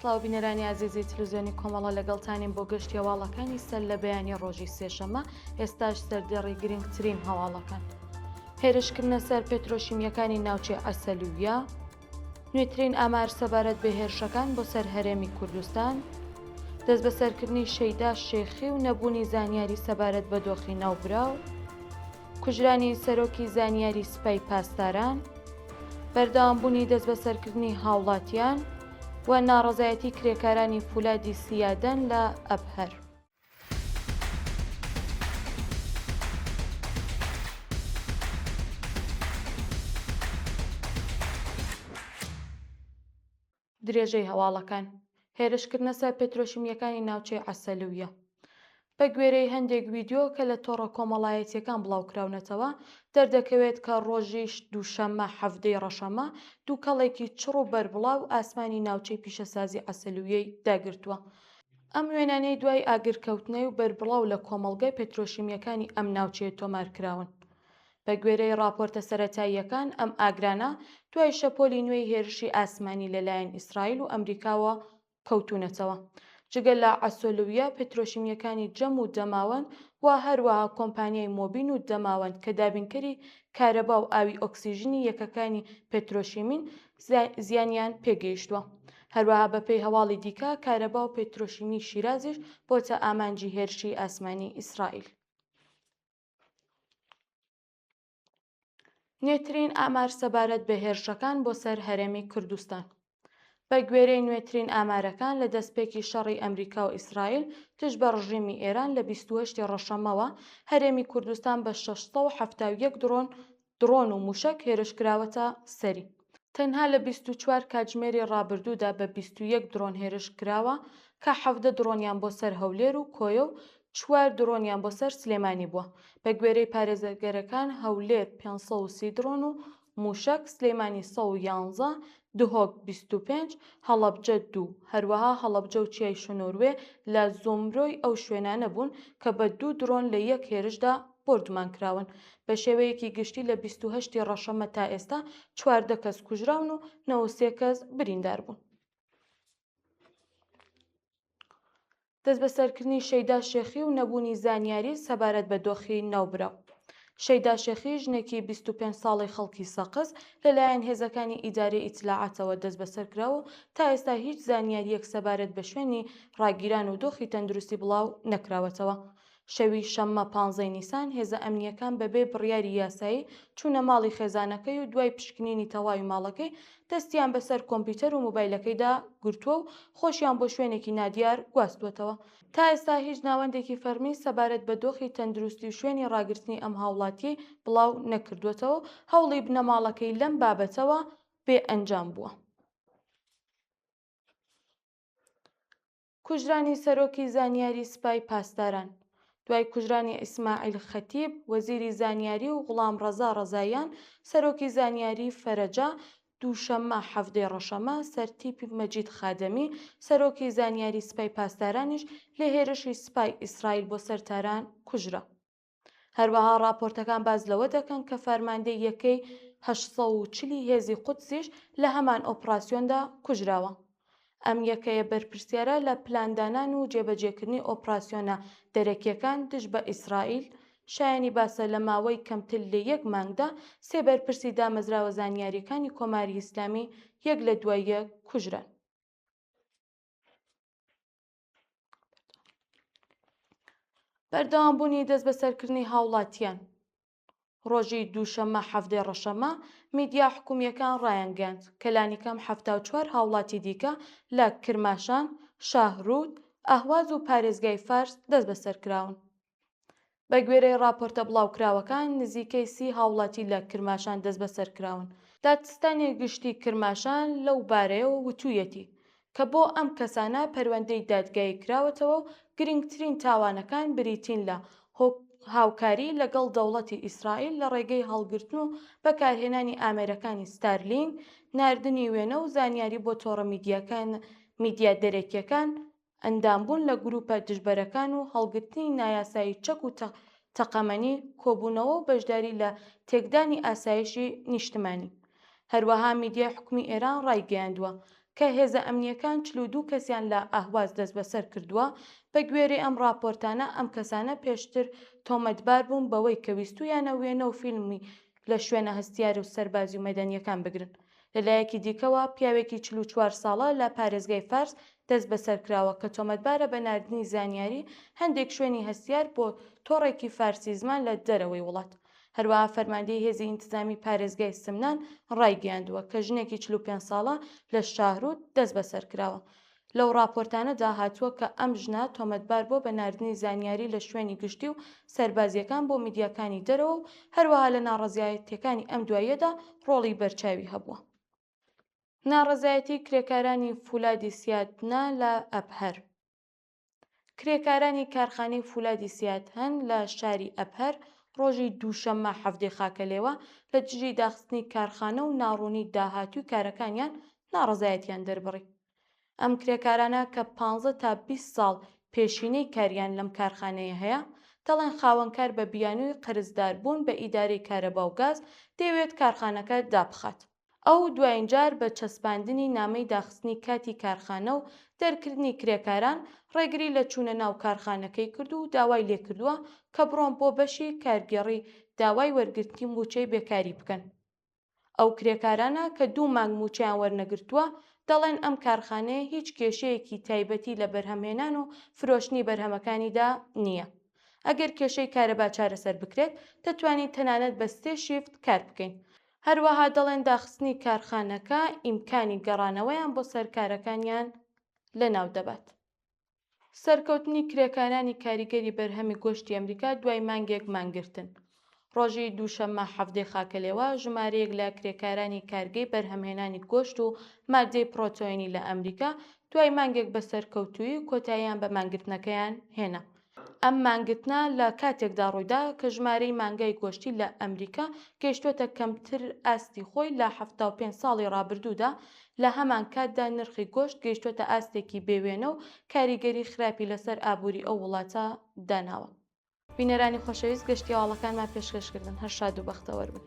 سلااو بینەرانی عزیزی تلویزیۆنی کۆمەڵە لەگەڵتانین بۆ گەشتی هەواڵەکانی سەر لە بەیانی ڕۆژی سێشەمە ئێستاش سەردەڕی گرنگترین هەواڵەکان. هێرشکردنە سەر پێترۆشیمیەکانی ناوچەی ئەسەلوویە، نوێترین ئامار سەبارەت بە هێرشەکان بۆ سەر هەرێمی کوردستان، دەست بەسەرکردنی شەیدا شێخی و نەبوونی زانیاری سەبارەت بە دۆخی ناوبراو، کوژرانی سەرۆکی زانیاری سپای پاسداران، بەردەوامبوونی دەست بەسەرکردنی هاوڵاتیان و ناڕەزایەتی کرێکارانی فولادی سیادەن لە ئەبهەر. درێژەی هەواڵەکان هێرشکردنە سەر پێترۆشیمیەکانی ناوچەی ئەسەلوویە. بە گوێرەی هەندێک ڤیدیۆ کە لە تۆڕە کۆمەڵایەتیەکان بڵاوکراونەتەوە دەردەکەوێت کە ڕۆژی دووشەممە هەفتەی ڕەشەمە دوو کەڵێکی چڕ و بەربڵاو ئاسمانی ناوچەی پیشەسازی ئەسەلوویەی داگرتووە. ئەم وێنانەی دوای ئاگرکەوتنەی و بەربڵاو لە کۆمەڵگەی پێترۆشیمیەکانی ئەم ناوچەیە تۆمارکراون. بە گوێرەی راپۆرتە سەرەتاییەکان ئەم ئاگرانە دوای شەپۆلی نوێی هێرشی ئاسمانی لەلایەن ئیسرائیل و ئەمریکاوە کەوتونەتەوە. جگەل لە ئەسەلوویە پێترۆشیمیەکانی جەم و دەماوەند و هەروەها کۆمپانیای مۆبین و دەماوەند کە دابینکەری کارەبا و ئاوی ئۆکسیژنی یەکەکانی پێترۆشیمین زیانیان پێگەیشتووە. هەروەها بەپێی هەواڵی دیکە کارەبا و پێترۆشیمی شیرازیش بۆتە ئامانجی هێرشی ئاسمانی ئیسرائیل. نوێترین ئامار سەبارەت بە هێرشەکان بۆ سەر هەرێمی کوردستان. بە گوێرەی نوێترین ئامارەکان لە دەستپێکی شەڕی ئەمریکا و ئیسرائیل تش بە ڕژیمی ئێران لە 28 ڕەشەمەوە هەرێمی کوردستان بە 671 درۆن و موشک هێرشکراوەتە سەری. تەنها لە 24 کاتژمێری ڕابردوودا بە 21 درۆن هێرشکراوە کە 17 درۆنیان بۆ سەر هەولێر و کۆیە و 4 درۆنیان بۆ سەر سلێمانی بووە. بە گوێرەی پارێزەرگەرەکان هەولێر 530 درۆن و موشک، سلێمانی 111، دهۆک 25، هەڵەبجە 2. هەروەها هەڵەبجە و چیای شنووروێ لە زۆمرۆی ئەو شوێنانە بوون کە بە 2 درۆن لە یەک هێرشدا بردومانکراون. بە شێوەیەکی گشتی لە 28 ڕەشەمە تا ئێستا 14 کەس کوژراون و 93 کەس بریندار بوون. دەست بەسەرکردنی شەیدا شێخی و نەبوونی زانیاری سەبارەت بە دۆخی ناوبراو. شەیدا شێخی ژنێکی 25 ساڵی خەڵکی سەقز لەلایەن هێزەکانی ئیدارەی ئیتلاعاتەوە دەست بەسەرکراوە و تا ئێستا هیچ زانیاریەک سەبارەت بە شوێنی ڕاگیران و دۆخی تەندروستی بڵاو نەکراوەتەوە. شەوی شەممە 15 نیسان هێزە ئەمنیەکان بەبێ بڕیاری یاسایی چوونە ماڵی خێزانەکەی و دوای پشکنینی تەواوی ماڵەکەی دەستیان بەسەر کۆمپیوتەر و مۆبایلەکەیدا گرتووە و خۆشیان بۆ شوێنێکی نادیار گواستوەتەوە. تا ئێستا هیچ ناوەندێکی فەرمی سەبارەت بە دۆخی تەندروستی و شوێنی ڕاگررتنی ئەم هاوڵاتی بڵاو نەکردوێتەوە. هەوڵی بنەماڵەکەی لەم بابەتەوە بێ ئەنجام بووە. کوژرانی سەرۆکی زانیاری سپای پاسداران. دوای کوژرانی ئیسماعیل خەتیب وەزیری زانیاری و غوڵام ڕەزا ڕەزاییان سەرۆکی زانیاری فەرەجا دووشەممە هەفتەی ڕەشەمە سەرتیپی مەجید خادەمی سەرۆکی زانیاری سپای پاسدارانیش لە هێرشی سپای ئیسرائیل بۆ سەرتاران کوژرا. هەروەها راپۆرتەکان باز لەوە دەکەن کە فەرماندەی یەکەی 840 هێزی قودسیش لە هەمان ئۆپراسیۆندا کوژراوە. ئەم یەکەیە بەرپرسیارە لە پلاندانان و جێبەجێکردنی ئۆپراسیۆنە دەرەکیەکان دژ بە ئیسرائیل. شایانی باسە لە ماوەی کەمتر لە 1 مانگدا 3 بەرپرسی دامەزراوە زانیاریەکانی کۆماری ئیسلامی یەک لە دوای یەک کوژران. بەردەوامبوونی دەست بەسەرکردنی هاوڵاتیان. ڕۆژی دووشەممە هەفتەی ڕەشەمە میدیا حکوومیەکان ڕایانگەاند کە لانیکەم 74 هاوڵاتی دیکە لە کرماشان، شاهڕوود، ئەهواز و پارێزگای فارس دەست بەسەرکراون. بە گوێرەی راپۆرتە بڵاوکراوەکان نزیکەی 30 هاوڵاتی لە کرماشان دەست بەسەرکراون. دادستانی گشتی کرماشان لەو بارەیەوە وتوویەتی کە بۆ ئەم کەسانە پەروەندەی دادگایی کراوەتەوە و گرنگترین تاوانەکان بریتین لە هاوکاری لەگەڵ دەوڵەتی ئیسرائیل لە ڕێگەی هەڵگرتن و بەکارهێنانی ئامێرەکانی ستارلینگ، ناردنی وێنە و زانیاری بۆ تۆڕە میدیا دەرەکیەکان، ئەندامبوون لە گروپە دژبەرەکان و هەڵگرتنی نایاسایی چەک و تەقەمەنی، کۆبوونەوە و بەشداری لە تێکدانی ئاسایشی نیشتمانی. هەروەها میدیای حکومی ئێران ڕایگەیاندووە کە هێزە ئەمنیەکان 42 کەسیان لە ئاهواز دەست بەسەر کردووە. بە گوێرەی ئەم راپۆرتانە ئەم کەسانە پێشتر تۆمەتبار بوون بەوەی کە ویستویانە وێنە و فیلمی لە شوێنە هەستیار و سەربازی و مەدەنیەکان بگرن. لەلایەکی دیکەوە پیاوێکی 44 ساڵە لە پارێزگای فارس دەست بەسەر کراوە کە تۆمەتبارە بە ناردنی زانیاری هەندێک شوێنی هەستیار بۆ تۆڕێکی فارسی زمان لە دەرەوەی وڵات. هەروەها فەرماندەی هێزی ئینتیزامی پارێزگای سمنان ڕایگەیاندووە کە ژنێکی 45 ساڵە لە شاهرود دەست بەسەر کراوە. لەو راپۆرتانەدا هاتووە کە ئەم ژنە تۆمەتبار بۆ بە ناردنی زانیاری لە شوێنی گشتی و سەربازیەکان بۆ میدیاکانی دەرەوە و هەروەها لە ناڕەزایەتیەکانی ئەم دواییەدا ڕۆڵی بەرچاوی هەبووە. ناڕەزایەتی کرێکارانی فولادی سیاتنە لە ئەبهەر. کرێکارانی کارخانەی فولادی سیاتهەن لە شاری ئەبهەر ڕۆژی دووشەممە هەفتەی خاکەلێوە لە دژی داخستنی کارخانە و ناڕوونی داهاتووی کارەکانیان ناڕەزایەتیان دەربڕی. ئەم کرێکارانە کە 15 تا 20 ساڵ پێشینەی کاریان لەم کارخانەیە هەیە دەڵێن خاوەنکار بە بیانووی قەرزدار بوون بە ئیدارەی کارەبا و گاز دەیەوێت کارخانەکە دابخات. ئەو دوایین جار بە چەسپاندنی نامەی داخستنی کاتی کارخانە و دەرکردنی کرێکاران ڕێگری لە چوونە ناو کارخانەکەی کرد و داوای لێکردووە کە بڕۆن بۆ بەشی کارگێڕی داوای وەرگرتنی موچەی بێکاری بکەن. ئەو کرێکارانە کە 2 مانگ موچەیان وەرنەگرتووە دەڵێن ئەم کارخانەیە هیچ کێشەیەکی تایبەتی لە بەرهەمهێنان و فرۆشتنی بەرهەمەکانیدا نییە. ئەگەر کێشەی کارەبا چارەسەر بکرێت دەتوانین تەنانەت بە 3 شیفت کار بکەین. هەروەها دەڵێن داخستنی کارخانەکە ئیمکانی گەڕانەوەیان بۆ سەرکارەکانیان لەناو دەبات. سەرکەوتنی کرێکارانی کاریگەری بەرهەمی گۆشتی ئەمریکا دوای مانگێک مانگرتن. ڕۆژی دووشەممە هەفتەی خاکەلێوە ژمارەیەک لە کرێکارانی کارگەی بەرهەمهێنانی گۆشت و مادەی پرۆتۆینی لە ئەمریکا دوای مانگێک بە سەرکەوتووی کۆتاییان بە مانگرتنەکەیان هێنا. ئەم مانگرتنە لە کاتێکدا ڕوویدا کە ژمارەی مانگای گۆشتی لە ئەمریکا گەیشتووەتە کەمتر ئاستی خۆی لە 75 ساڵی ڕابردوودا. لە هەمان کاتدا نرخی گۆشت گەیشتووەتە ئاستێکی بێوێنە و کاریگەری خراپی لەسەر ئابووری ئەو وڵاتە داناوە. بینەرانی خۆشەویست گەشتی هەواڵەکانمان پێشکەشکردن. هەر شاد و بەختەوەر بن.